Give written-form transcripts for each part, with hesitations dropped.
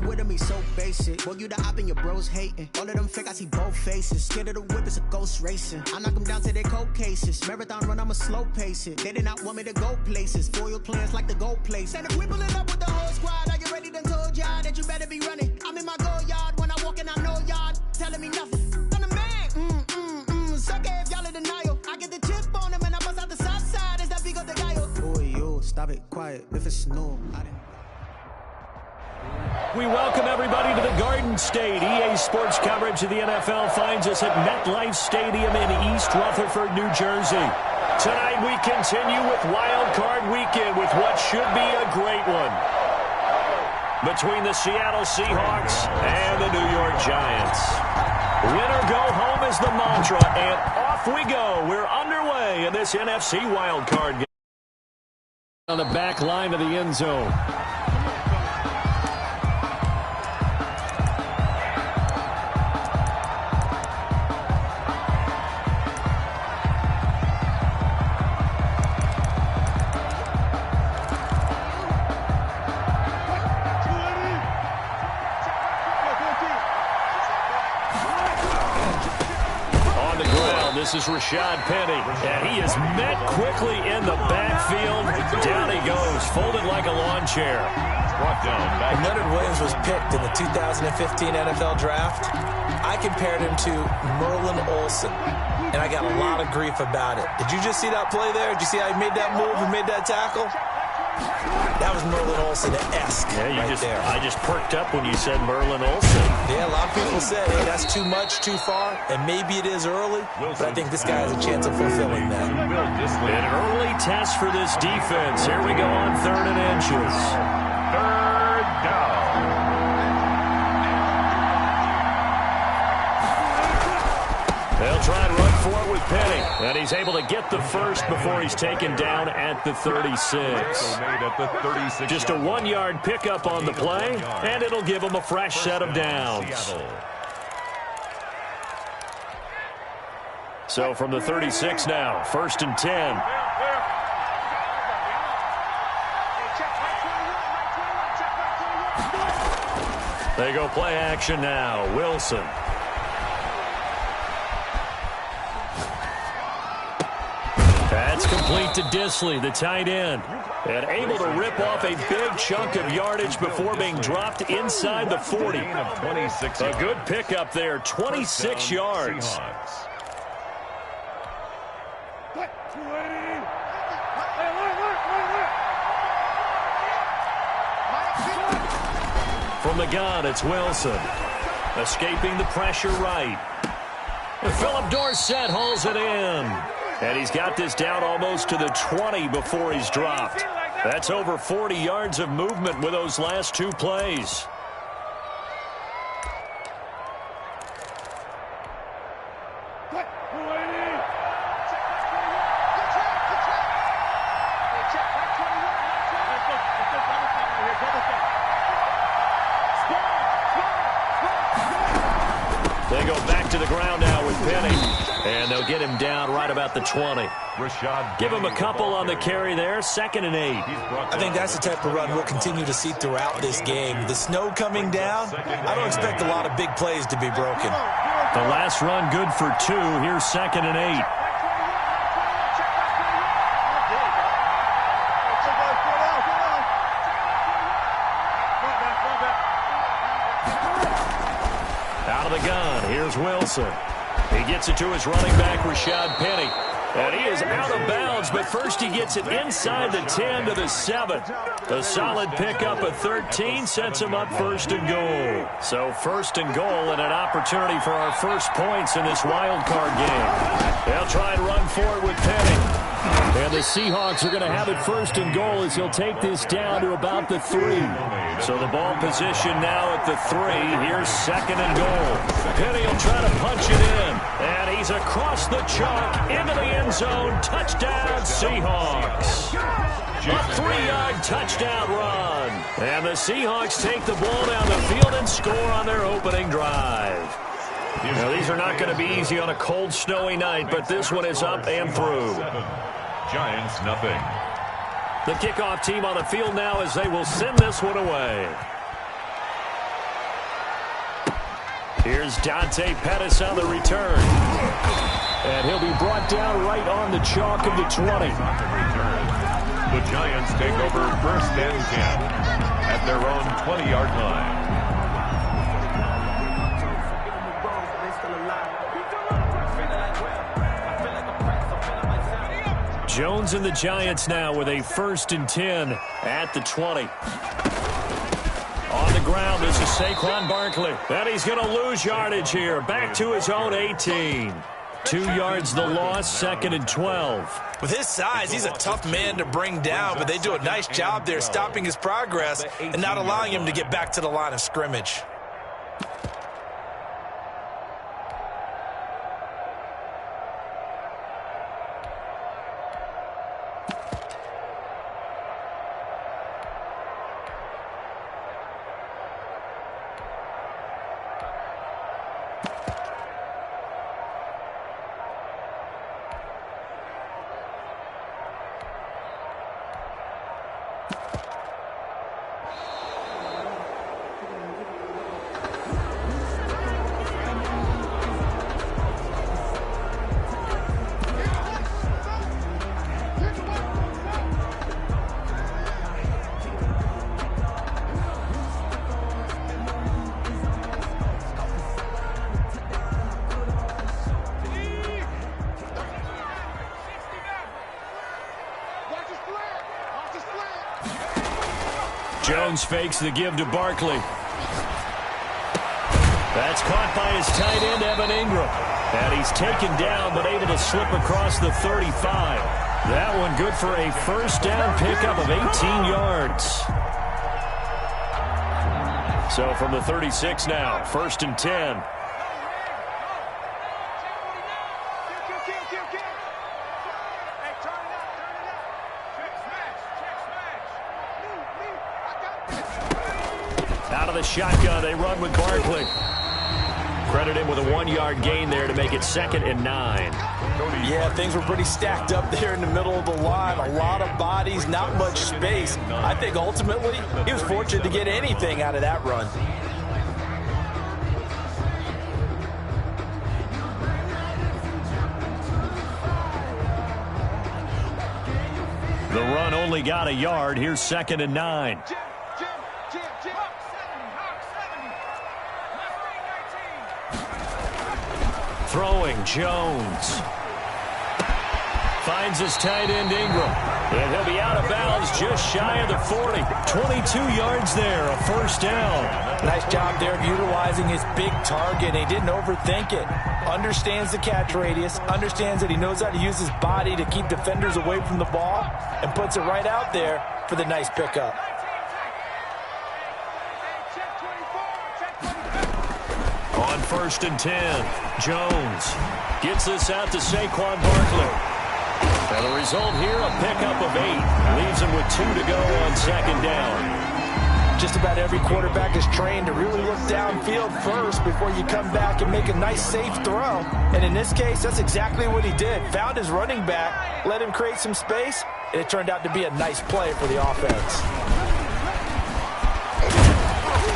with me so basic. Boy, you the op and your bros hating. All of them fake, I see both faces. Scared of the whip, it's a ghost racing. I knock them down to their cold cases. Marathon run, I'ma slow pace it. They did not want me to go places. Foil plans like the gold place. And if we pulling up with the whole squad, are you ready? Done told y'all that you better be running. I'm in my go yard when I walk in, I know y'all telling me nothing. I'm the man. Suck it if y'all in denial. I get the chip on them and I bust out the south side. Is that Vigo the Gallo? Boy, yo, stop it, quiet. If it's snow, I didn't. We welcome everybody to the Garden State. EA Sports coverage of the NFL finds us at MetLife Stadium in East Rutherford, New Jersey. Tonight we continue with Wild Card Weekend with what should be a great one between the Seattle Seahawks and the New York Giants. Win or go home is the mantra, and off we go. We're underway in this NFC Wild Card game. On the back line of the end zone. This is Rashad Penny, and he is met quickly in the backfield. Down he goes, folded like a lawn chair. When Leonard Williams was picked in the 2015 NFL Draft, I compared him to Merlin Olsen, and I got a lot of grief about it. Did you just see that play there? Did you see how he made that move and made that tackle? That was Merlin Olsen-esque there. I just perked up when you said Merlin Olsen. Yeah, a lot of people said, hey, that's too much, too far, and maybe it is early, but I think this guy has a chance of fulfilling that. An early test for this defense. Here we go on 3rd and inches. 3rd down. They'll try and run for it with Penny. And he's able to get the first before he's taken down at the 36. Just a 1-yard pickup on the play, and it'll give him a fresh set of downs. So from the 36 now, 1st and 10. They go play action now. Wilson. That's complete to Disley, the tight end. And able to rip off a big chunk of yardage before being dropped inside the 40. A good pickup there, 26 yards. From the gun, it's Wilson. Escaping the pressure right. And Philip Dorsett hauls it in. And he's got this down almost to the 20 before he's dropped. That's over 40 yards of movement with those last 2 plays. They go back to the ground now with Penny. And they'll get him down right about the 20. Give him a couple on the carry there. 2nd and 8. I think that's the type of run we'll continue to see throughout this game. The snow coming down, I don't expect a lot of big plays to be broken. The last run good for 2. Here's 2nd and 8. Out of the gun, here's Wilson. He gets it to his running back, Rashad Penny. And he is out of bounds, but first he gets it inside the 10 to the 7. A solid pickup of 13 sets him up 1st and goal. So 1st and goal and an opportunity for our first points in this wild card game. They'll try and run for it with Penny. And the Seahawks are going to have it 1st and goal as he'll take this down to about the 3. So the ball position now at the 3. Here's 2nd and goal. Penny will try to punch it in. And he's across the chalk into the end zone. Touchdown, Seahawks. A 3-yard touchdown run. And the Seahawks take the ball down the field and score on their opening drive. Now, these are not going to be easy on a cold, snowy night, but this one is up and through. Giants, nothing. The kickoff team on the field now as they will send this one away. Here's Dante Pettis on the return. And he'll be brought down right on the chalk of the 20. The Giants take over 1st and 10 at their own 20-yard line. Jones and the Giants now with a 1st and 10 at the 20. On the ground, this is Saquon Barkley. And he's going to lose yardage here. Back to his own 18. 2 yards the loss, 2nd and 12. With his size, he's a tough man to bring down, but they do a nice job there stopping his progress and not allowing him to get back to the line of scrimmage. Jones fakes the give to Barkley. That's caught by his tight end, Evan Ingram. And he's taken down, but able to slip across the 35. That one good for a 1st down pickup of 18 yards. So from the 36 now, 1st and 10. Out of the shotgun, they run with Barkley. Credit him with a 1-yard gain there to make it 2nd and 9. Yeah, things were pretty stacked up there in the middle of the line. A lot of bodies, not much space. I think ultimately he was fortunate to get anything out of that run. The run only got a yard. Here's 2nd and 9. Throwing, Jones. Finds his tight end, Ingram. And he'll be out of bounds just shy of the 40. 22 yards there, a 1st down. Nice job there of utilizing his big target. He didn't overthink it. Understands the catch radius. Understands that he knows how to use his body to keep defenders away from the ball. And puts it right out there for the nice pickup. On 1st and 10, Jones gets this out to Saquon Barkley. And the result here, a pickup of 8. Leaves him with 2 to go on 2nd down. Just about every quarterback is trained to really look downfield first before you come back and make a nice, safe throw. And in this case, that's exactly what he did. Found his running back, let him create some space, and it turned out to be a nice play for the offense.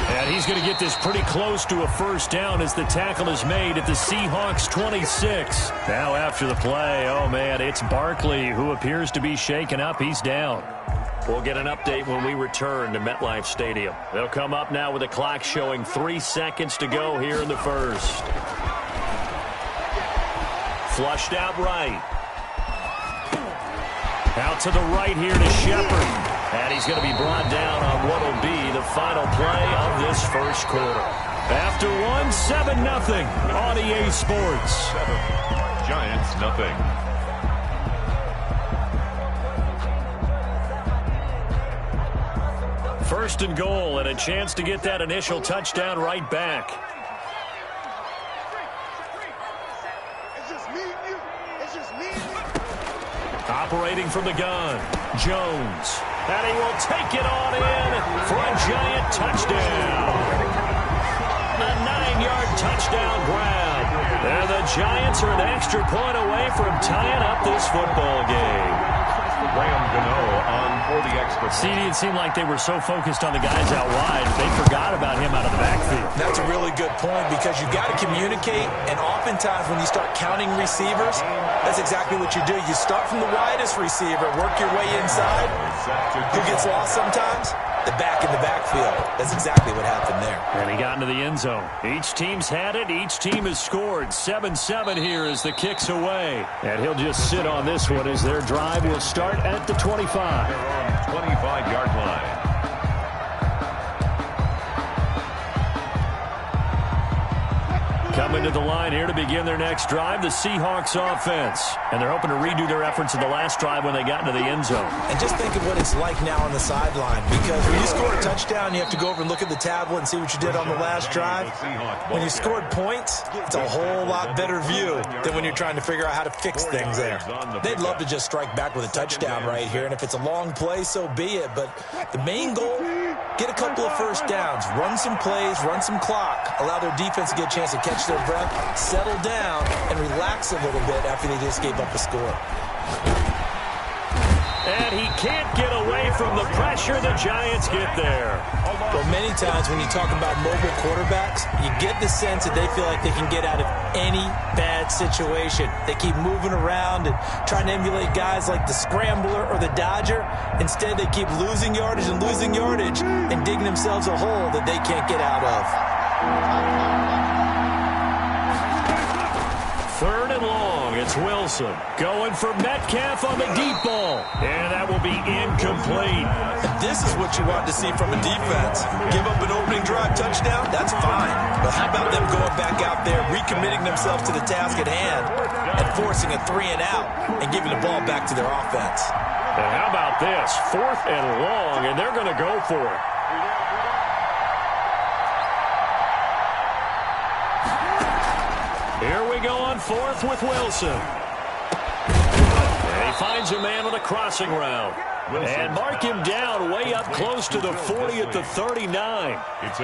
And he's going to get this pretty close to a 1st down as the tackle is made at the Seahawks 26. Now after the play, oh man, it's Barkley who appears to be shaken up. He's down. We'll get an update when we return to MetLife Stadium. They'll come up now with the clock showing 3 seconds to go here in the 1st. Flushed out right. Out to the right here to Shepard. And he's going to be brought down on what will be the final play of this 1st quarter. After 7-0 on EA Sports. Giants, nothing. First and goal and a chance to get that initial touchdown right back. Operating from the gun, Jones. And he will take it on in for a Giant touchdown. A 9-yard touchdown grab. And the Giants are an extra point away from tying up this football game. Graham Gano on for the extra point. CD, it seemed like they were so focused on the guys out wide, they forgot about him out of the backfield. That's a really good point because you got to communicate, and oftentimes when you start counting receivers, that's exactly what you do. You start from the widest receiver, work your way inside. Who gets lost sometimes? The back in the backfield. That's exactly what happened there. And he got into the end zone. Each team's had it. Each team has scored. 7-7 here as the kick's away. And he'll just sit on this one as their drive will start at the 25. They're on 25-yard line. Coming to the line here to begin their next drive, the Seahawks offense. And they're hoping to redo their efforts in the last drive when they got into the end zone. And just think of what it's like now on the sideline, because when you score a touchdown, you have to go over and look at the tablet and see what you did on the last drive. When you scored points, it's a whole lot better view than when you're trying to figure out how to fix things there. They'd love to just strike back with a touchdown right here, and if it's a long play, so be it. But the main goal, get a couple of first downs, run some plays, run some clock, allow their defense to get a chance to catch their breath, settle down, and relax a little bit after they just gave up a score. And he can't get away from the pressure. The Giants get there. Well, many times when you talk about mobile quarterbacks, you get the sense that they feel like they can get out of any bad situation. They keep moving around and trying to emulate guys like the Scrambler or the Dodger. Instead, they keep losing yardage and digging themselves a hole that they can't get out of. Third and long, it's Wilson going for Metcalf on the deep ball. And that will be incomplete. This is what you want to see from a defense. Give up an opening drive touchdown, that's fine. But how about them going back out there, recommitting themselves to the task at hand, and forcing a 3 and out, and giving the ball back to their offense. And how about this? 4th and long, and they're going to go for it. Here we go on 4th with Wilson. And he finds a man on a crossing route. And mark him down way up close to the 40 at the 39.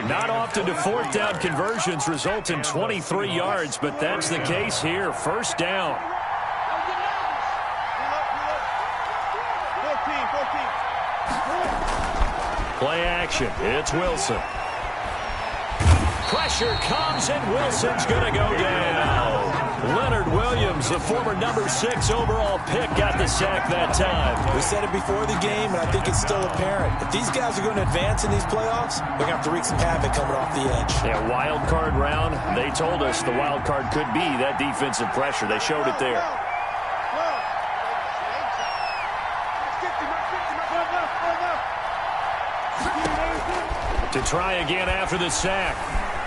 Not often do 4th down conversions result in 23 yards, but that's the case here. First down. Play action. It's Wilson. Pressure comes, and Wilson's going to go down. Leonard Williams, the former number 6 overall pick, got the sack that time. We said it before the game, and I think it's still apparent. If these guys are going to advance in these playoffs, they're going to have to wreak some havoc coming off the edge. Yeah, wild card round. They told us the wild card could be that defensive pressure. They showed it there. To try again after the sack.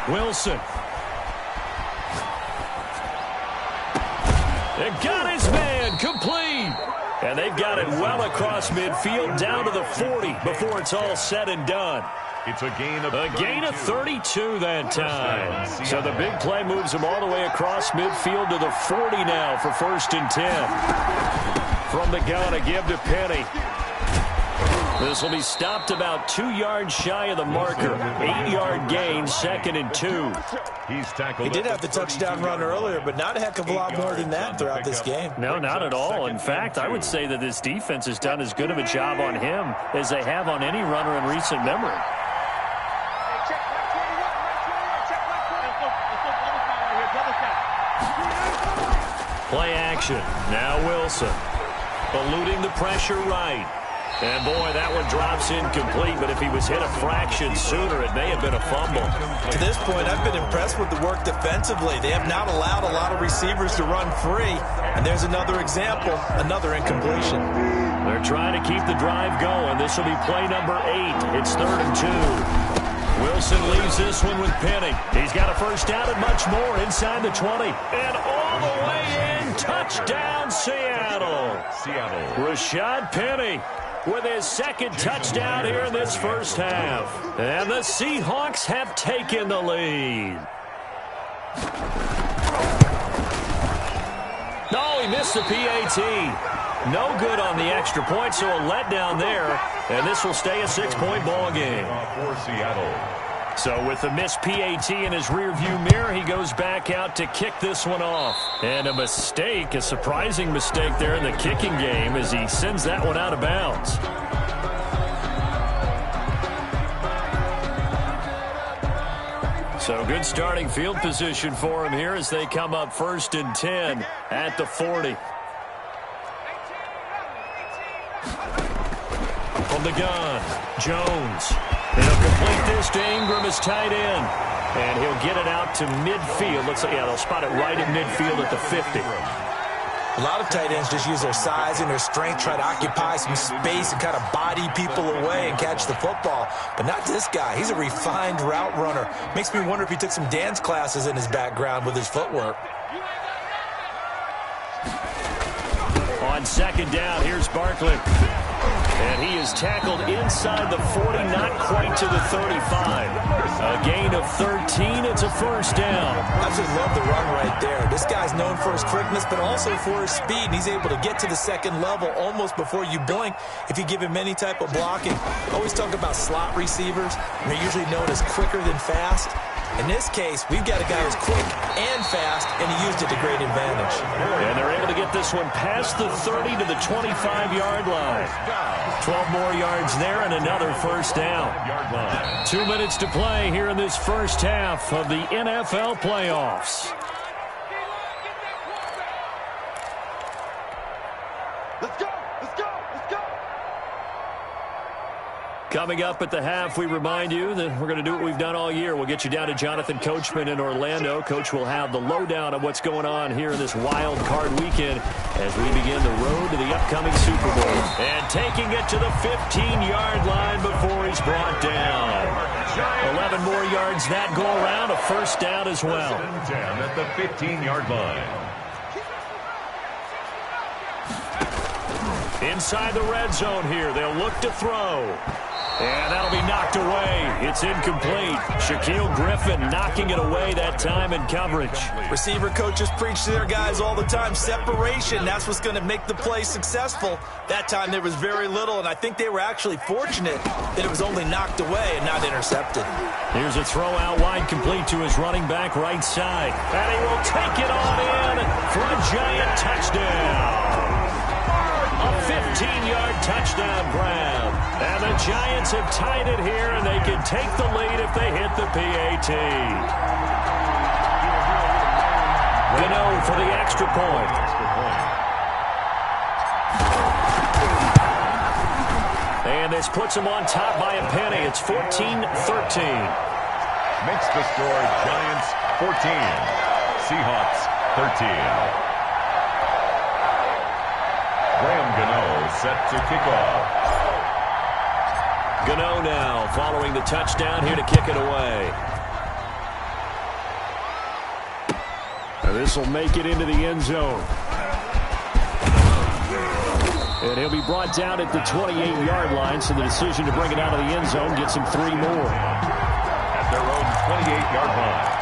Wilson. And got his man complete. And they've got it well across midfield down to the 40 before it's all said and done. It's a gain of 32 that time. So the big play moves him all the way across midfield to the 40 now for 1st and 10. From the gun, a give to Penny. This will be stopped about 2 yards shy of the marker. 8-yard gain, 2nd and 2. He did have the touchdown run earlier, but not a heck of a lot more than that throughout this game. No, not at all. In fact, I would say that this defense has done as good of a job on him as they have on any runner in recent memory. Play action. Now Wilson. Eluding the pressure right. And, boy, that one drops incomplete, but if he was hit a fraction sooner, it may have been a fumble. To this point, I've been impressed with the work defensively. They have not allowed a lot of receivers to run free. And there's another example, another incompletion. They're trying to keep the drive going. This will be play number 8. It's 3rd and 2. Wilson leaves this one with Penny. He's got a first down and much more inside the 20. And all the way in, touchdown Seattle. Rashad Penny with his 2nd touchdown here in this first half. And the Seahawks have taken the lead. No, he missed the PAT. No good on the extra point, so a letdown there. And this will stay a 6-point ball game. For Seattle. So with the missed PAT in his rearview mirror, he goes back out to kick this one off. And a surprising mistake there in the kicking game as he sends that one out of bounds. So good starting field position for him here as they come up 1st and 10 at the 40. From the gun, Jones. He'll complete this to Ingram as tight end. And he'll get it out to midfield. Looks like, yeah, they'll spot it right at midfield at the 50. A lot of tight ends just use their size and their strength, try to occupy some space and kind of body people away and catch the football. But not this guy. He's a refined route runner. Makes me wonder if he took some dance classes in his background with his footwork. On 2nd down, here's Barkley. And he is tackled inside the 40, not quite to the 35. A gain of 13. It's a 1st down. I just love the run right there. This guy's known for his quickness, but also for his speed. And he's able to get to the 2nd level almost before you blink if you give him any type of blocking. I always talk about slot receivers, and they're usually known as quicker than fast. In this case, we've got a guy who's quick and fast, and he used it to great advantage. And they're able to get this one past the 30 to the 25-yard line. 12 more yards there and another 1st down. 2 minutes to play here in this first half of the NFL playoffs. Let's go! Let's go! Let's go! Coming up at the half, we remind you that we're going to do what we've done all year. We'll get you down to Jonathan Coachman in Orlando. Coach will have the lowdown of what's going on here in this wild card weekend as we begin the road to the upcoming Super Bowl. And taking it to the 15-yard line before he's brought down. 11 more yards that go around, a 1st down as well. 10 at the 15-yard line. Inside the red zone here, they'll look to throw. And that'll be knocked away. It's incomplete. Shaquille Griffin knocking it away that time in coverage. Receiver coaches preach to their guys all the time. Separation, that's what's going to make the play successful. That time there was very little, and I think they were actually fortunate that it was only knocked away and not intercepted. Here's a throw out wide, complete to his running back right side. And he will take it on in for a giant touchdown. A 15-yard touchdown grab. And the Giants have tied it here, and they can take the lead if they hit the PAT. Gano for the extra point. And this puts them on top by a penny. It's 14-13. Makes the score Giants 14, Seahawks 13. Graham Gano set to kick off. Gano now following the touchdown here to kick it away. This will make it into the end zone. And he'll be brought down at the 28-yard line, so the decision to bring it out of the end zone gets him 3 more. At their own 28-yard line.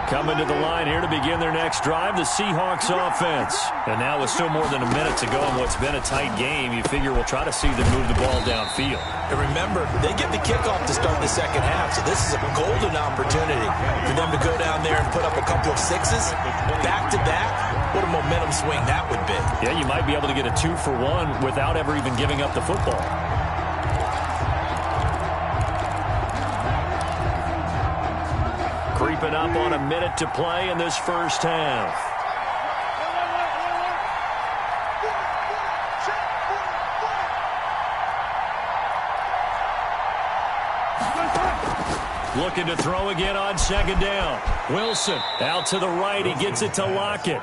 Coming to the line here to begin their next drive, the Seahawks offense. And now with still more than a minute to go in what's been a tight game, you figure we'll try to see them move the ball downfield. And remember, they get the kickoff to start the 2nd half, so this is a golden opportunity for them to go down there and put up a couple of 6s back-to-back. What a momentum swing that would be. Yeah, you might be able to get a 2-for-1 without ever even giving up the football. Creeping up on a minute to play in this first half. Looking to throw again on 2nd down. Wilson out to the right. He gets it to Lockett.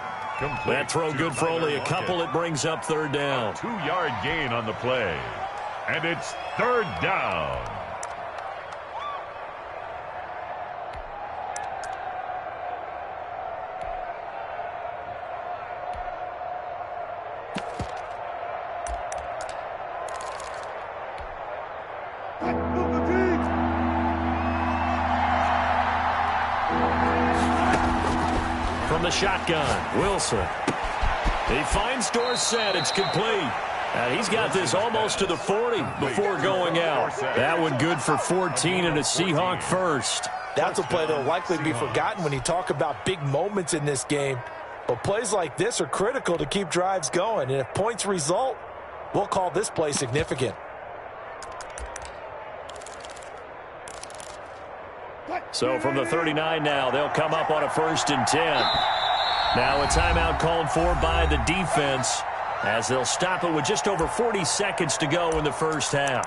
That throw good for only a couple. It brings up 3rd down. 2-yard gain on the play. And it's 3rd down. From the shotgun, Wilson. He finds Dorsett. It's complete. And he's got this almost to the 40 before going out. That one good for 14 and a Seahawk first. That's a play that will likely be forgotten when you talk about big moments in this game. But plays like this are critical to keep drives going. And if points result, we'll call this play significant. So from the 39 now, they'll come up on a 1st and 10. Now a timeout called for by the defense as they'll stop it with just over 40 seconds to go in the first half.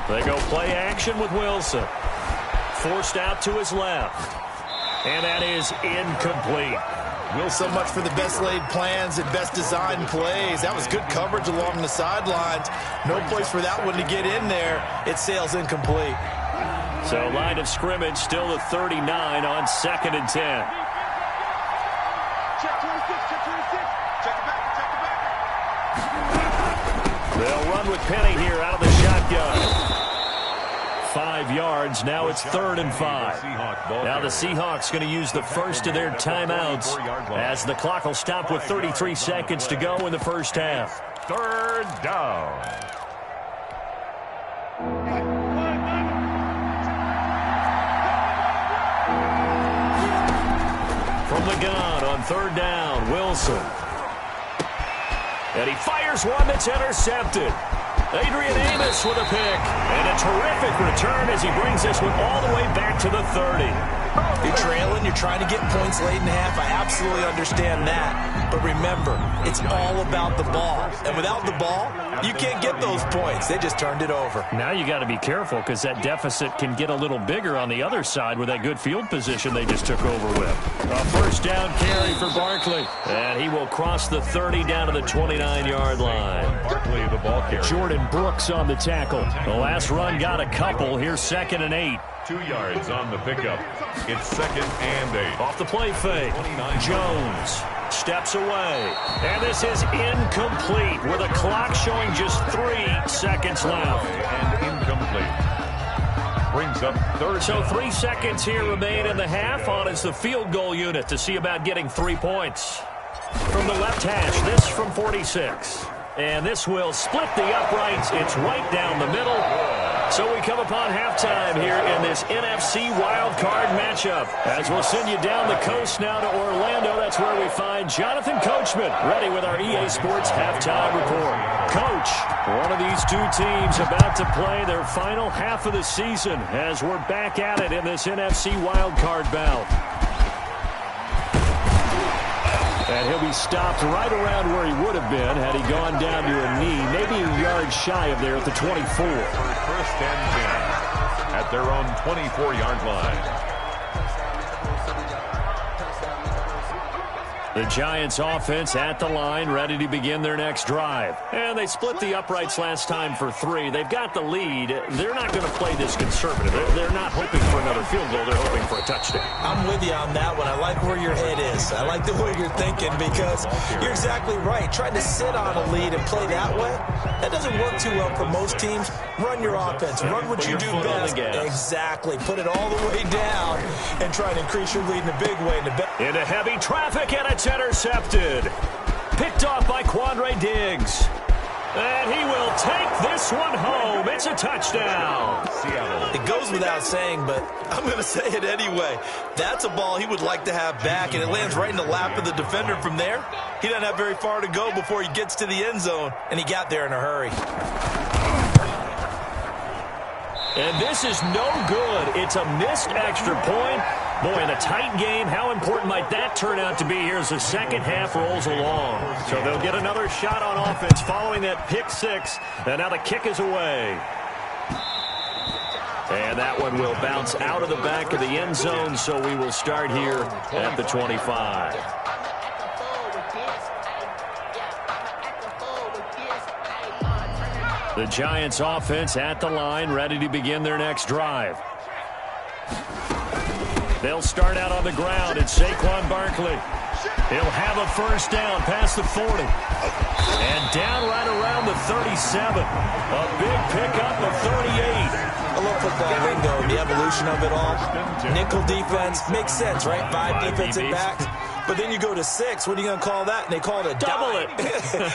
They go play action with Wilson. Forced out to his left. And that is incomplete. Will, so much for the best laid plans and best designed plays. That was good coverage along the sidelines. No place for that one to get in there. It sails incomplete. So line of scrimmage still at 39 on 2nd and 10. Check 26, check 26. Check it back, check it back. They'll run with Penny here out of the shotgun. 5 yards. Now it's 3rd and 5. Now the Seahawks going to use the first of their timeouts as the clock will stop with 33 seconds to go in the first half. 3rd down. From the gun on 3rd down, Wilson. And he fires one that's intercepted. Adrian Amos with a pick. And a terrific return as he brings this one all the way back to the 30. You're trailing, you're trying to get points late in the half. I absolutely understand that. But remember, it's all about the ball. And without the ball, you can't get those points. They just turned it over. Now you got to be careful because that deficit can get a little bigger on the other side with that good field position they just took over with. A 1st down carry for Barkley. And he will cross the 30 down to the 29-yard line. Barkley, the ball carrier. Jordan Brooks on the tackle. The last run got a couple. Here's 2nd and 8. 2 yards on the pickup. It's 2nd and 8. Off the play fake. Jones steps away. And this is incomplete with a clock showing just 3 seconds left. And incomplete. Brings up 3rd. So 3 seconds here remain in the half on as the field goal unit to see about getting 3 points. From the left hash, this from 46. And this will split the uprights. It's right down the middle. So we come upon halftime here in this NFC wildcard matchup. As we'll send you down the coast now to Orlando, that's where we find Jonathan Coachman ready with our EA Sports halftime report. Coach, one of these two teams about to play their final half of the season as we're back at it in this NFC wildcard bout. And he'll be stopped right around where he would have been had he gone down to a knee, maybe a yard shy of there at the 24. 1st and 10 at their own 24-yard line. The Giants offense at the line, ready to begin their next drive. And they split the uprights last time for 3. They've got the lead. They're not going to play this conservative. They're not hoping for another field goal. They're hoping for a touchdown. I'm with you on that one. I like where your head is. I like the way you're thinking because you're exactly right. Trying to sit on a lead and play that way, that doesn't work too well for most teams. Run your offense. Run what you do best. Exactly. Put it all the way down and try and increase your lead in a big way. Into heavy traffic, and it's intercepted. Picked off by Quandre Diggs. And he will take this one home. It's a touchdown. It goes without saying, but I'm going to say it anyway. That's a ball he would like to have back, and it lands right in the lap of the defender from there. He doesn't have very far to go before he gets to the end zone, and he got there in a hurry. And this is no good. It's a missed extra point. Boy, in a tight game, how important might that turn out to be here as the second half rolls along? So they'll get another shot on offense following that pick 6. And now the kick is away. And that one will bounce out of the back of the end zone, so we will start here at the 25. The Giants offense at the line, ready to begin their next drive. They'll start out on the ground. It's Saquon Barkley. He'll have a first down past the 40. And down right around the 37. A big pickup of 38. I love football lingo, the evolution of it all. Nickel defense makes sense, right? 5 defensive backs. But then you go to 6. What are you going to call that? And they call it a double dime.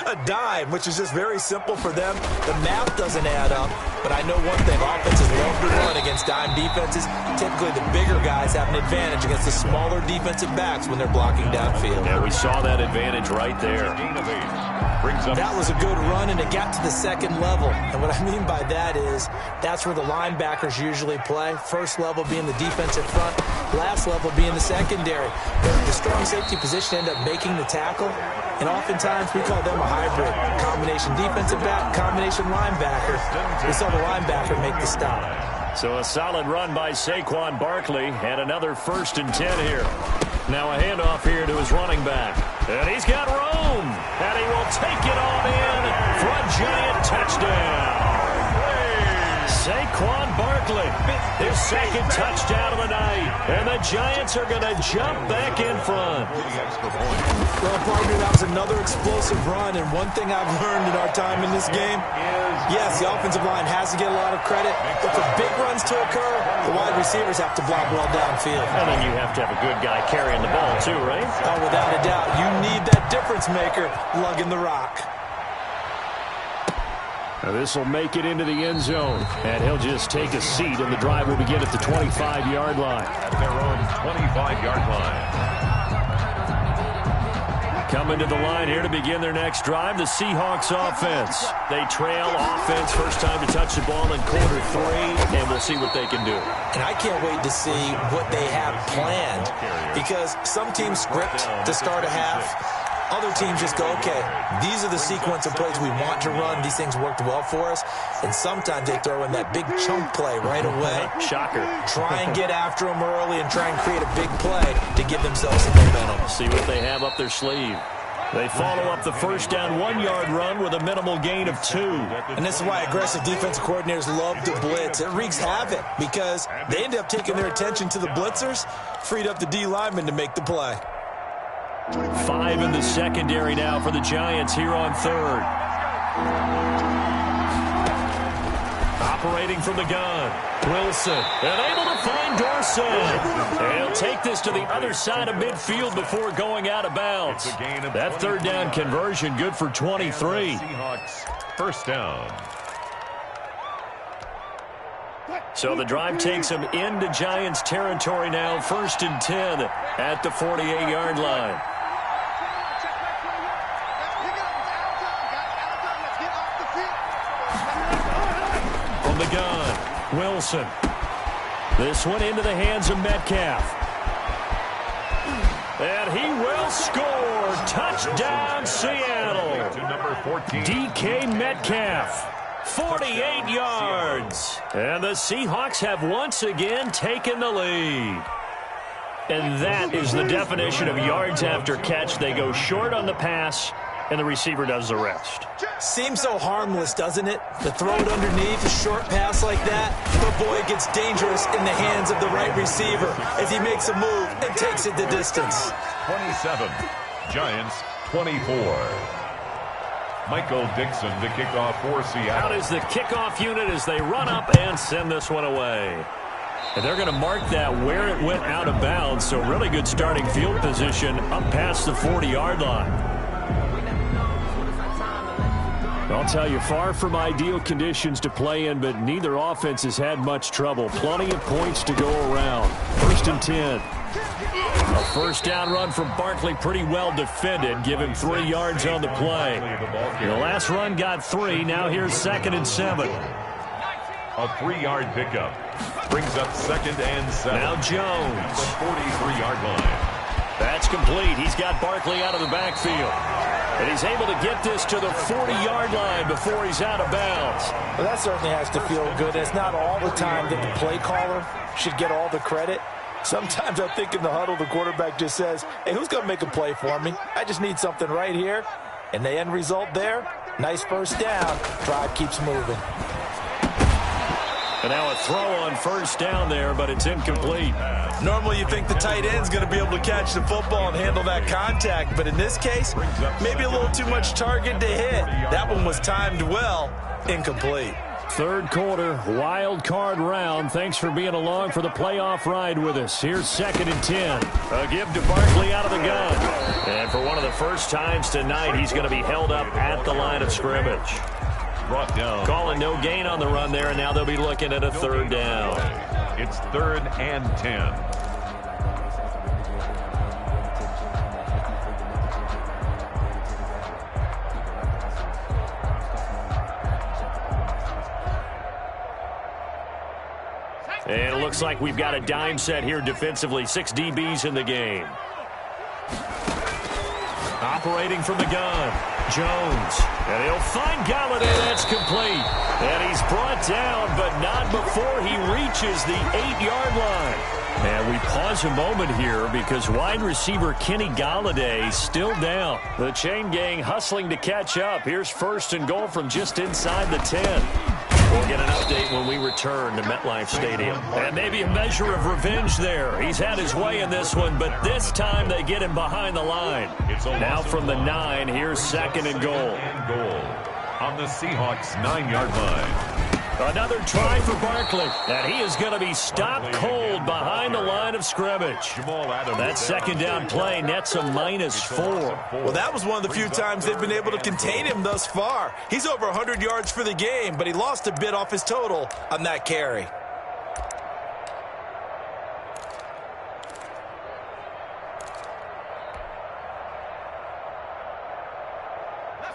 A dime, which is just very simple for them. The math doesn't add up. But I know one thing. Offenses love to run against dime defenses. Typically, the bigger guys have an advantage against the smaller defensive backs when they're blocking downfield. Yeah, we saw that advantage right there. That was a good run, and it got to the second level. And what I mean by that is that's where the linebackers usually play. First level being the defensive front, last level being the secondary. But the strong safety position ended up making the tackle, and oftentimes we call them a hybrid. Combination defensive back, combination linebacker. We saw the linebacker make the stop. So a solid run by Saquon Barkley, and another 1st and 10 here. Now a handoff here to his running back. And he's got room. And he will take it on in for a Giant touchdown. Saquon Barkley, his second touchdown of the night. And the Giants are going to jump back in front. Well, partner, that was another explosive run. And one thing I've learned in our time in this game, yes, the offensive line has to get a lot of credit. But for big runs to occur, the wide receivers have to block well downfield. And then you have to have a good guy carrying the ball too, right? Oh, without a doubt. You need that difference maker lugging the rock. Now this will make it into the end zone, and he'll just take a seat, and the drive will begin at the 25-yard line. At their own 25-yard line. Coming to the line here to begin their next drive, the Seahawks offense. They trail offense, first time to touch the ball in quarter 3, and we'll see what they can do. And I can't wait to see what they have planned, because some teams script to start a half. Other teams just go, okay, these are the sequence of plays we want to run. These things worked well for us. And sometimes they throw in that big chunk play right away. Shocker. Try and get after them early and try and create a big play to give themselves some momentum. See what they have up their sleeve. They follow up the first down 1-yard run with a minimal gain of 2. And this is why aggressive defensive coordinators love to blitz. It wreaks havoc because they end up taking their attention to the blitzers, freed up the D lineman to make the play. 5 in the secondary now for the Giants here on 3rd. Operating from the gun, Wilson, and able to find Dorsett. And he'll take this to the other side of midfield before going out of bounds. That 3rd down conversion good for 23. Seahawks first down. So the drive takes them into Giants territory now, 1st and 10 at the 48-yard line. From the gun, Wilson. This one into the hands of Metcalf. And he will score. Touchdown, Seattle. To number 14. DK Metcalf. 48 yards. And the Seahawks have once again taken the lead. And that is the definition of yards after catch. They go short on the pass, and the receiver does the rest. Seems so harmless, doesn't it? To throw it underneath a short pass like that, but boy, it gets dangerous in the hands of the right receiver as he makes a move and takes it the distance. 27, Giants 24. Michael Dixon to kick off for Seattle. Out is the kickoff unit as they run up and send this one away. And they're going to mark that where it went out of bounds, so really good starting field position up past the 40-yard line. I'll tell you, far from ideal conditions to play in, but neither offense has had much trouble. Plenty of points to go around. 1st and 10. A first down run from Barkley, pretty well defended. Give him 3 yards on the play. The last run got 3. Now here's 2nd and 7. A 3-yard pickup. Brings up 2nd and 7. Now Jones. The 43-yard line. That's complete. He's got Barkley out of the backfield. And he's able to get this to the 40-yard line before he's out of bounds. Well, that certainly has to feel good. It's not all the time that the play caller should get all the credit. Sometimes I think in the huddle, the quarterback just says, hey, who's going to make a play for me? I just need something right here. And the end result there, nice first down. Drive keeps moving. And now a throw on first down there, but it's incomplete. Normally you think the tight end's going to be able to catch the football and handle that contact, but in this case, maybe a little too much target to hit. That one was timed well, incomplete. Third quarter, wild card round. Thanks for being along for the playoff ride with us. Here's 2nd and 10. A give to Barkley out of the gun. And for one of the first times tonight, he's going to be held up at the line of scrimmage. Brought down. Calling no gain on the run there, and now they'll be looking at a 3rd down. It's 3rd and 10. And it looks like we've got a dime set here defensively. 6 DBs in the game. Operating from the gun, Jones. And he'll find Galladay. That's complete. And he's brought down, but not before he reaches the 8-yard line. And we pause a moment here because wide receiver Kenny Galladay still down. The chain gang hustling to catch up. Here's 1st and goal from just inside the 10. We'll get an update when we return to MetLife Stadium. And maybe a measure of revenge there. He's had his way in this one, but this time they get him behind the line. Now from the 9, here's 2nd and goal. On the Seahawks 9-yard line. Another try for Barkley, and he is going to be stopped cold behind the line of scrimmage. That 2nd down play nets a -4. Well, that was one of the few times they've been able to contain him thus far. He's over 100 yards for the game, but he lost a bit off his total on that carry.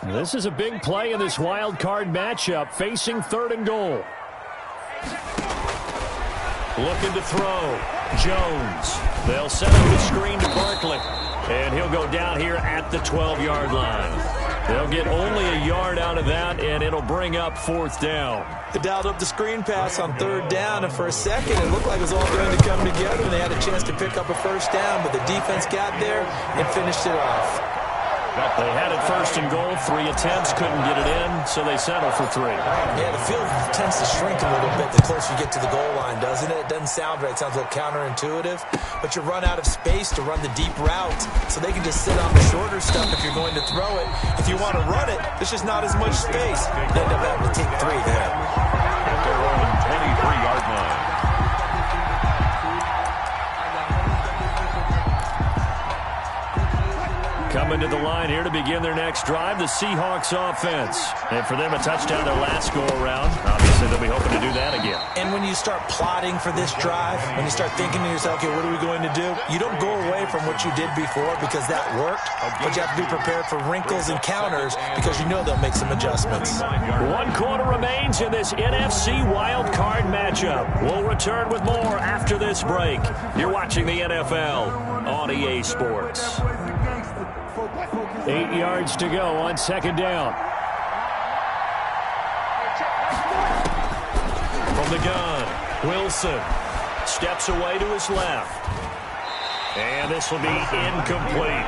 This is a big play in this wild card matchup, facing 3rd and goal. Looking to throw. Jones. They'll set up the screen to Barkley. And he'll go down here at the 12-yard line. They'll get only a yard out of that, and it'll bring up 4th down. They dialed up the screen pass on 3rd down, and for a second it looked like it was all going to come together, and they had a chance to pick up a first down, but the defense got there and finished it off. They had it 1st and goal, 3 attempts, couldn't get it in, so they settle for 3. Yeah, the field tends to shrink a little bit the closer you get to the goal line, doesn't it? It doesn't sound right. It sounds a little counterintuitive, but you run out of space to run the deep route, so they can just sit on the shorter stuff if you're going to throw it. If you want to run it, there's just not as much space. They end up having to take 3 there. At their own 23-yard line. Coming to the line here to begin their next drive, the Seahawks offense. And for them, a touchdown their last go-around. Obviously, they'll be hoping to do that again. And when you start plotting for this drive, when you start thinking to yourself, okay, what are we going to do? You don't go away from what you did before because that worked, but you have to be prepared for wrinkles and counters because you know they'll make some adjustments. 1 quarter remains in this NFC wild card matchup. We'll return with more after this break. You're watching the NFL on EA Sports. 8 yards to go on 2nd down. From the gun, Wilson steps away to his left. And this will be incomplete.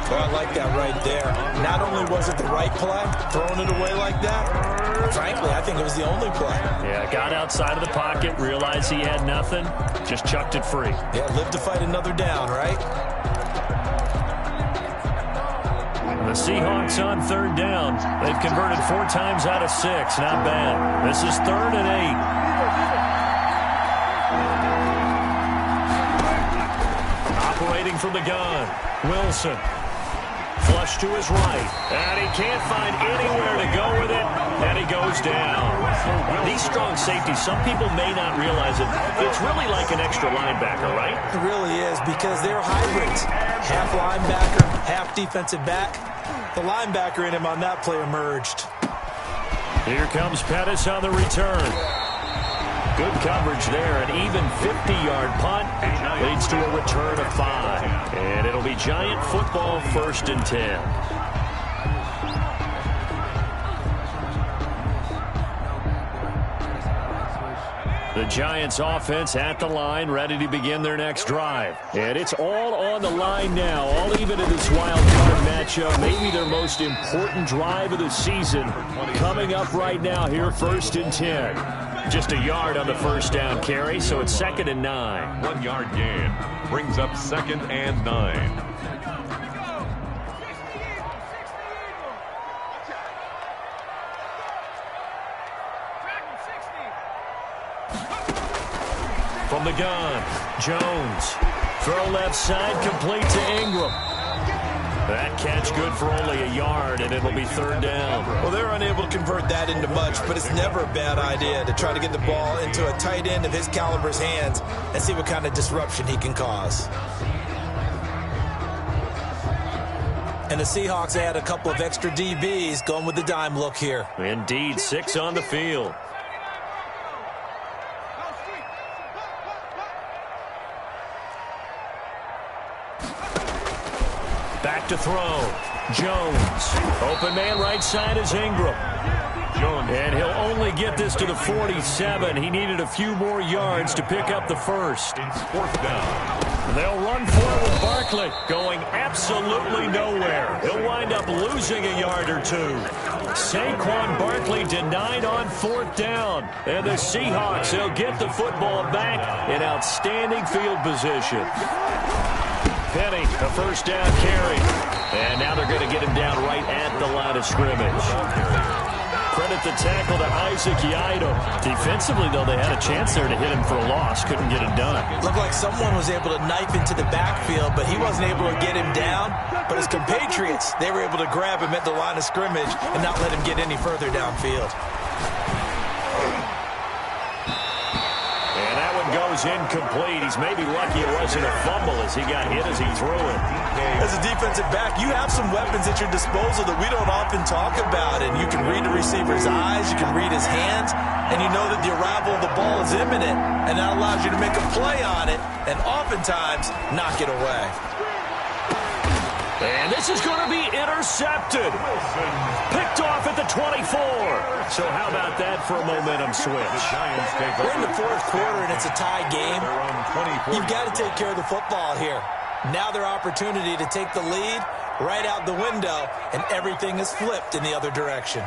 Well, I like that right there. Not only was it the right play, throwing it away like that, frankly, I think it was the only play. Yeah, got outside of the pocket, realized he had nothing, just chucked it free. Yeah, live to fight another down, right? The Seahawks on third down. They've converted 4 times out of 6. Not bad. This is 3rd and 8. Operating from the gun. Wilson. Flush to his right. And he can't find anywhere to go with it. And he goes down. These strong safeties, some people may not realize it. It's really like an extra linebacker, right? It really is, because they're hybrids. Half linebacker, half defensive back. The linebacker in him on that play emerged. Here comes Pettis on the return. Good coverage there. An even 50-yard punt leads to a return of 5. And it'll be Giant football, 1st and 10. The Giants offense at the line, ready to begin their next drive. And it's all on the line now, all even in this wild card matchup. Maybe their most important drive of the season coming up right now here, 1st and 10. Just a yard on the first down carry, so it's 2nd and 9. 1 yard gain brings up 2nd and 9. From the gun, Jones. Throw left side, complete to Ingram. That catch good for only a yard, and it'll be 3rd down. Well, they're unable to convert that into much, but it's never a bad idea to try to get the ball into a tight end of his caliber's hands and see what kind of disruption he can cause. And the Seahawks add a couple of extra DBs going with the dime look here. Indeed, 6 on the field. Back to throw. Jones. Open man right side is Ingram. And he'll only get this to the 47. He needed a few more yards to pick up the first. It's 4th down. They'll run forward with Barkley, going absolutely nowhere. He'll wind up losing a yard or 2. Saquon Barkley denied on 4th down. And the Seahawks, they'll get the football back in outstanding field position. Penny, a 1st down carry. And now they're going to get him down right at the line of scrimmage. Credit the tackle to Isaac Yiadom. Defensively, though, they had a chance there to hit him for a loss. Couldn't get it done. Looked like someone was able to knife into the backfield, but he wasn't able to get him down. But his compatriots, they were able to grab him at the line of scrimmage and not let him get any further downfield. Goes incomplete. He's maybe lucky it wasn't a fumble as he got hit as he threw it. As a defensive back, you have some weapons at your disposal that we don't often talk about. And you can read the receiver's eyes, you can read his hands, and you know that the arrival of the ball is imminent. And that allows you to make a play on it and oftentimes knock it away. And this is going to be intercepted. Picked off at the 24. So how about that for a momentum switch? We're in the 4th quarter and it's a tie game. You've got to take care of the football here. Now their opportunity to take the lead right out the window, and everything is flipped in the other direction.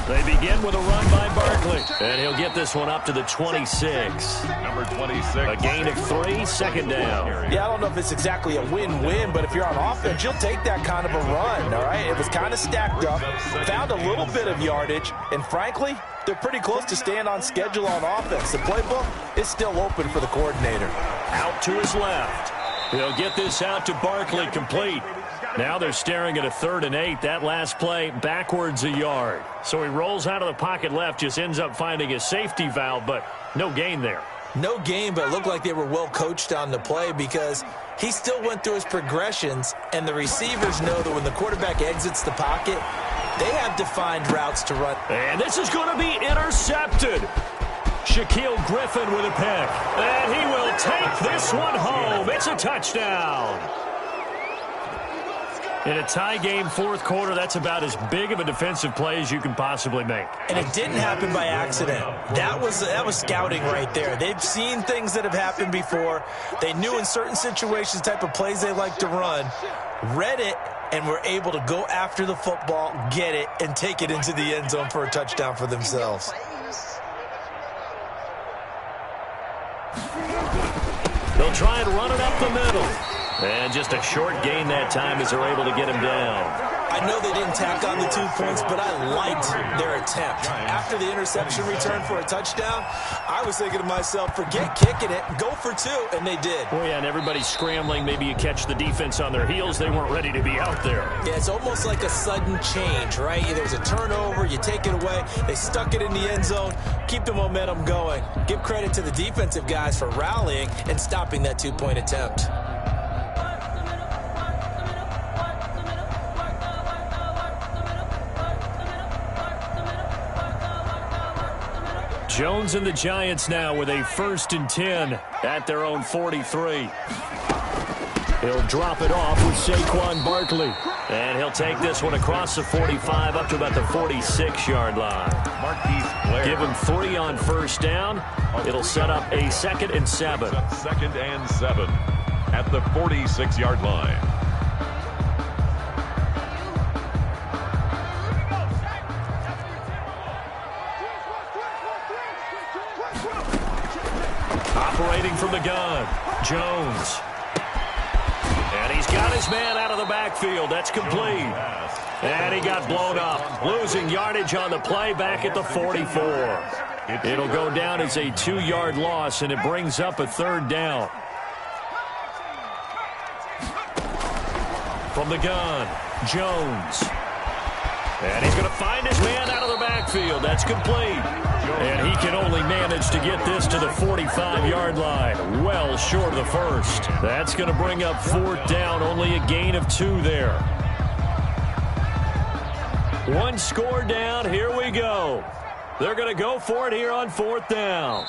They begin with a run by Barkley, and he'll get this one up to the 26. Number 26. A gain of 3, 2nd down. Yeah, I don't know if it's exactly a win-win, but if you're on offense, you'll take that kind of a run, all right? It was kind of stacked up, found a little bit of yardage, and frankly, they're pretty close to staying on schedule on offense. The playbook is still open for the coordinator. Out to his left. He'll get this out to Barkley, complete. Now they're staring at a 3rd and 8. That last play backwards a yard. So he rolls out of the pocket left, just ends up finding a safety valve, but no gain there. No gain, but it looked like they were well coached on the play because he still went through his progressions, and the receivers know that when the quarterback exits the pocket, they have defined routes to run. And this is going to be intercepted. Shaquille Griffin with a pick. And he will take this one home. It's a touchdown. In a tie game fourth quarter, that's about as big of a defensive play as you can possibly make. And it didn't happen by accident. That was scouting right there. They've seen things that have happened before. They knew in certain situations the type of plays they like to run, read it, and were able to go after the football, get it, and take it into the end zone for a touchdown for themselves. They'll try and run it up the middle. And just a short gain that time as they're able to get him down. I know they didn't tack on the 2 points, but I liked their attempt. After the interception return for a touchdown, I was thinking to myself, forget kicking it, go for 2, and they did. Oh, yeah, and everybody's scrambling. Maybe you catch the defense on their heels. They weren't ready to be out there. Yeah, it's almost like a sudden change, right? There's a turnover, you take it away, they stuck it in the end zone, keep the momentum going. Give credit to the defensive guys for rallying and stopping that 2-point attempt. Jones and the Giants now with a 1st and 10 at their own 43. He'll drop it off with Saquon Barkley. And he'll take this one across the 45 up to about the 46-yard line. Give him 3 on 1st down. It'll set up a 2nd and 7. 2nd and 7 at the 46-yard line. Operating from the gun, Jones. And he's got his man out of the backfield. That's complete. And he got blown up. Losing yardage on the play back at the 44. It'll go down as a 2-yard loss, and it brings up a 3rd down. From the gun, Jones. And he's going to find his man out of the backfield. That's complete. And he can only manage to get this to the 45-yard line. Well short of the 1st. That's going to bring up 4th down. Only a gain of 2 there. 1 score down. Here we go. They're going to go for it here on 4th down.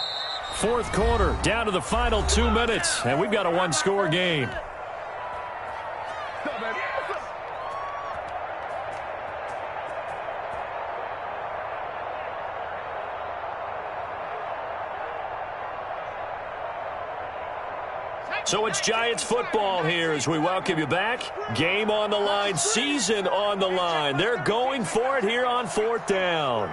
4th quarter, down to the final 2 minutes. And we've got a 1-score game. So it's Giants football here as we welcome you back. Game on the line, season on the line. They're going for it here on 4th down.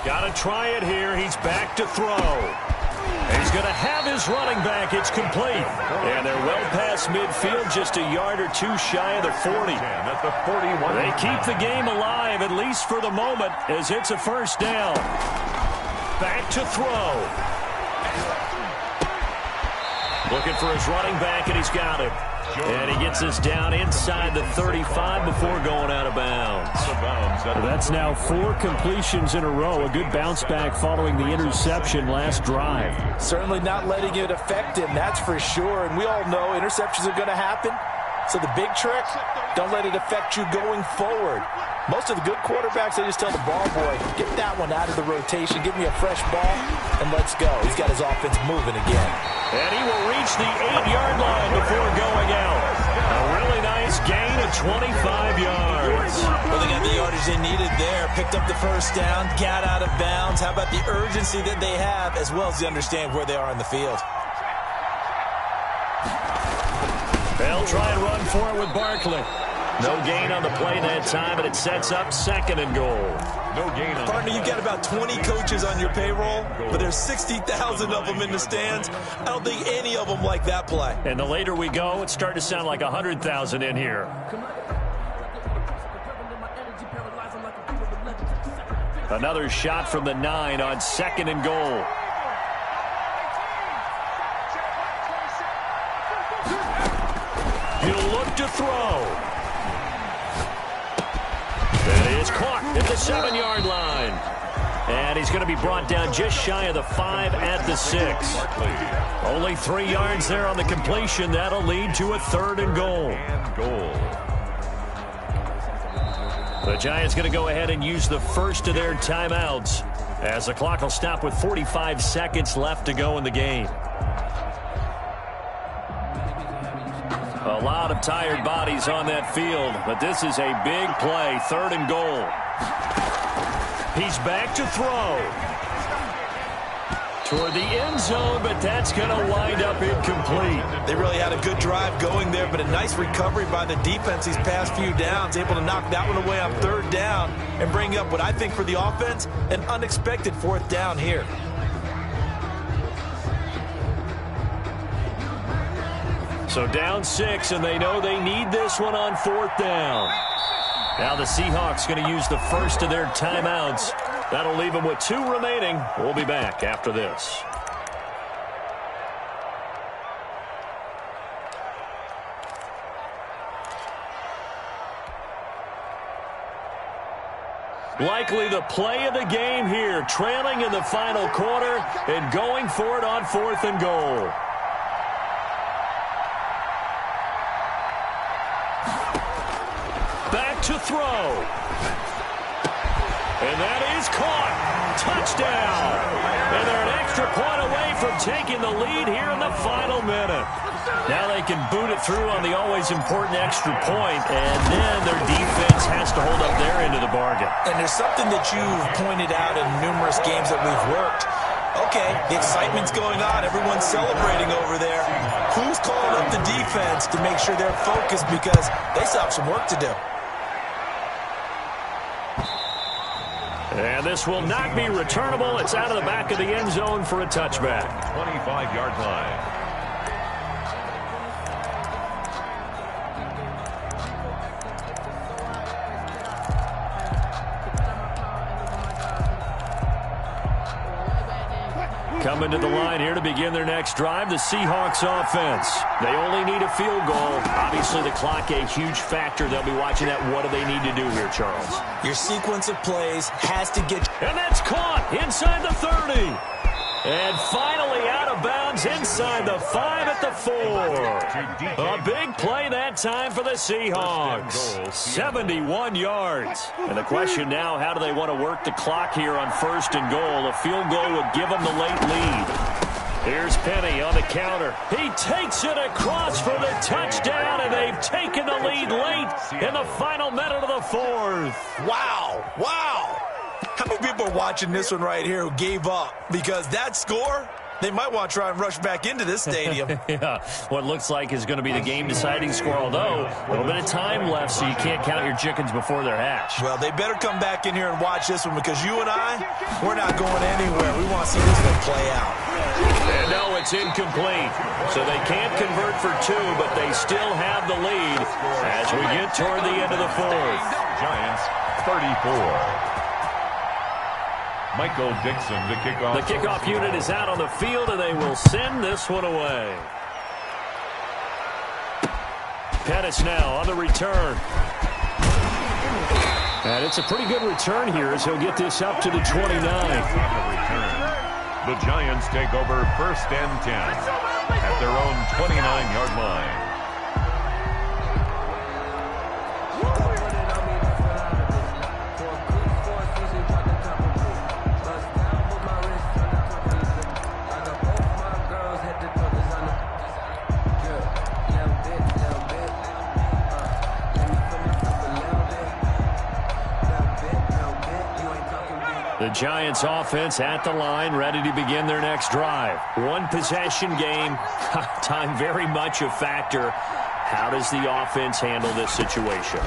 Got to try it here. He's back to throw. He's going to have his running back. It's complete. And they're well past midfield, just a yard or 2 shy of the 40. At the 41. They keep the game alive, at least for the moment, as it's a 1st down. Back to throw. Looking for his running back, and he's got it. And he gets us down inside the 35 before going out of bounds. That's now 4 completions in a row. A good bounce back following the interception last drive. Certainly not letting it affect him, that's for sure. And we all know interceptions are going to happen. So the big trick, don't let it affect you going forward. Most of the good quarterbacks, they just tell the ball boy, get that one out of the rotation, give me a fresh ball, and let's go. He's got his offense moving again. And he will reach the 8-yard line before going out. A really nice gain of 25 yards. Well, they got the yardage they needed there. Picked up the 1st down, got out of bounds. How about the urgency that they have, as well as they understand where they are in the field? They'll try and run for it with Barkley. No gain on the play that time, and it sets up 2nd and goal. No gain on Partner, you've got about 20 coaches on your payroll, but there's 60,000 of them in the stands. I don't think any of them like that play. And the later we go, it's starting to sound like 100,000 in here. Another shot from the 9 on 2nd and goal. He'll look to throw. That is caught at the 7-yard line. And he's going to be brought down just shy of the 5 at the 6. Only 3 yards there on the completion. That'll lead to a 3rd and goal. The Giants going to go ahead and use the first of their timeouts as the clock will stop with 45 seconds left to go in the game. lot of tired bodies on that field, but this is a big play, 3rd and goal. He's back to throw. Toward the end zone, but that's going to wind up incomplete. They really had a good drive going there, but a nice recovery by the defense these past few downs, able to knock that one away on 3rd down and bring up what I think for the offense, an unexpected 4th down here. So down 6, and they know they need this one on 4th down. Now the Seahawks going to use the first of their timeouts. That'll leave them with 2 remaining. We'll be back after this. Likely the play of the game here, trailing in the final quarter and going for it on 4th and goal. Back to throw. And that is caught. Touchdown. And they're an extra point away from taking the lead here in the final minute. Now they can boot it through on the always important extra point, and then their defense has to hold up their end of the bargain. And there's something that you've pointed out in numerous games that we've worked. Okay, the excitement's going on. Everyone's celebrating over there. Who's calling up the defense to make sure they're focused, because they still have some work to do. And this will not be returnable. It's out of the back of the end zone for a touchback. 25-yard line. Coming to the line here to begin their next drive, the Seahawks offense. They only need a field goal. Obviously, the clock a huge factor. They'll be watching that. What do they need to do here, Charles? Your sequence of plays has to get... And that's caught inside the 30. And finally out of bounds inside the 5 at the 4. A big play that time for the Seahawks. 71 yards. And the question now, how do they want to work the clock here on 1st and goal? A field goal would give them the late lead. Here's Penny on the counter. He takes it across for the touchdown, and they've taken the lead late in the final minute of the 4th. Wow. Wow. How many people are watching this one right here who gave up? Because that score, they might want to try and rush back into this stadium. Yeah, what looks like is going to be the game-deciding score, although a little bit of time left, so you can't count your chickens before they're hatched. Well, they better come back in here and watch this one, because you and I, we're not going anywhere. We want to see this one play out. And no, it's incomplete. So they can't convert for 2, but they still have the lead as we get toward the end of the 4th. Giants 34. Michael Dixon, the kickoff. The kickoff unit is out on the field, and they will send this one away. Pettis now on the return. And it's a pretty good return here as he'll get this up to the 29. The Giants take over 1st and 10 at their own 29-yard line. The Giants offense at the line, ready to begin their next drive. One possession game, time very much a factor. How does the offense handle this situation?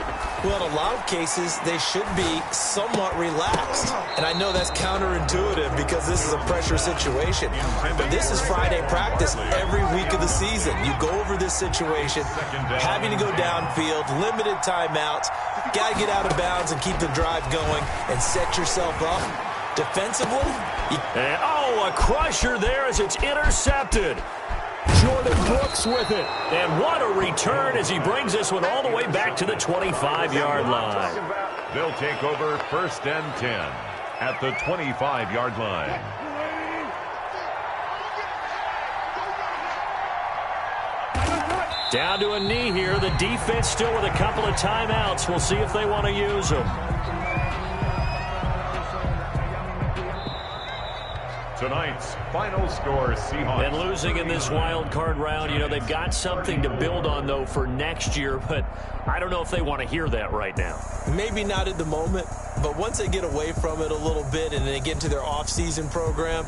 Well, in a lot of cases, they should be somewhat relaxed. And I know that's counterintuitive because this is a pressure situation. But this is Friday practice every week of the season. You go over this situation, having to go downfield, limited timeouts, got to get out of bounds and keep the drive going and set yourself up. Defensively, and, a crusher there as it's intercepted. Jordan Brooks with it. And what a return as he brings this one all the way back to the 25-yard line. They'll take over 1st and 10 at the 25-yard line. Down to a knee here. The defense still with a couple of timeouts. We'll see if they want to use them. Tonight's final score, Seahawks. And losing in this wild card round, you know, they've got something to build on, though, for next year. But I don't know if they want to hear that right now. Maybe not at the moment, but once they get away from it a little bit and they get into their off-season program,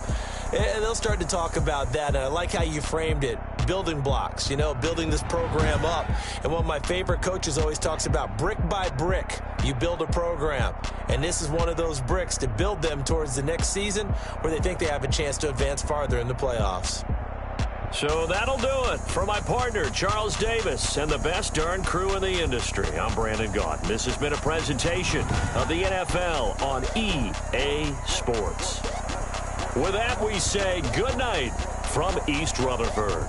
and they'll start to talk about that. And I like how you framed it, building blocks, you know, building this program up. And one of my favorite coaches always talks about brick by brick, you build a program. And this is one of those bricks to build them towards the next season where they think they have a chance to advance farther in the playoffs. So that'll do it. For my partner, Charles Davis, and the best darn crew in the industry, I'm Brandon Gaudin. This has been a presentation of the NFL on EA Sports. With that, we say good night from East Rutherford.